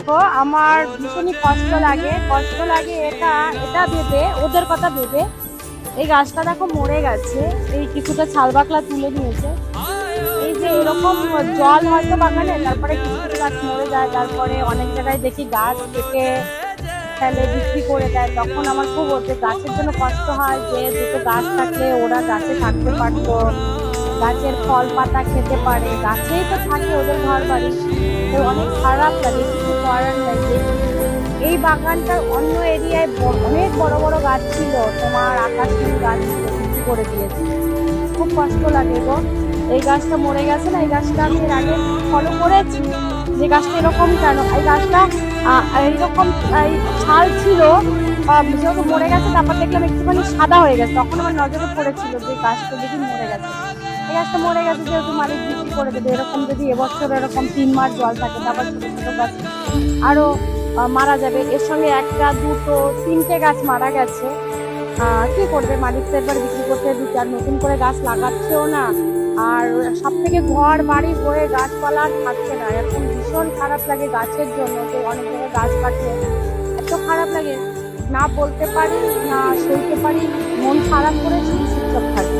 দেখো আমার ভীষণই কষ্ট লাগে এটা এটা ভেবে, ওদের কথা ভেবে। এই গাছটা দেখো মরে গেছে, এই কিছুটা ছাল বাকলা তুলে নিয়েছে। এই যে এরকম জল হয়তো বাগানে, তারপরে কিছু কিছু গাছ মরে যায়, তারপরে অনেক জায়গায় দেখি গাছ কেটে ফেলে বিক্রি করে দেয়। তখন আমার খুব ওদের গাছের জন্য কষ্ট হয়, যে দুটো গাছ থাকলে ওরা গাছে থাকতে পারতো, গাছের ফল পাতা খেতে পারে, গাছেই তো থাকে ওদের ঘর বাড়ি। তো অনেক খারাপ লাগে, কিছু করার নাই। যে এই বাগানটার অন্য এরিয়ায় অনেক বড় বড় গাছ ছিল, তোমার আকাশমণি গাছ ছিল, বিক্রি করে দিয়েছে। খুব কষ্ট লাগে গো। এই গাছটা মরে গেছে না, এই গাছটা আমি এর আগে ফলো করেছি যে গাছটা এরকম কেন। এই গাছটা এইরকম এই ছাল ছিল, যেহেতু মরে গেছে, তারপর দেখলাম একটুখানি সাদা হয়ে গেছে, তখন আমার নজরে পড়েছিল যে গাছটা দেখি মরে গেছে। এই গাছটা মরে গেছে যেহেতু মালিক বিক্রি করে দেবে। এরকম যদি এবছর এরকম 3 মাস জল থাকে, তারপর ছোট ছোট গাছ আরো মারা যাবে। এর সঙ্গে একটা দুটো তিনটে গাছ মারা গেছে। কি করবে মালিক, তো এবার বিক্রি করতে দিচ্ছে, আর নতুন করে গাছ লাগাচ্ছেও না। আর সব থেকে ঘর বাড়ি হয়ে গাছপালা আর থাকছে না। এখন ভীষণ খারাপ লাগে গাছের জন্য, যে অনেক জায়গায় গাছ কাটছে, এত খারাপ লাগে, না বলতে পারি না সইতে পারি, মন খারাপ করে শুধু চুপচাপ থাকি।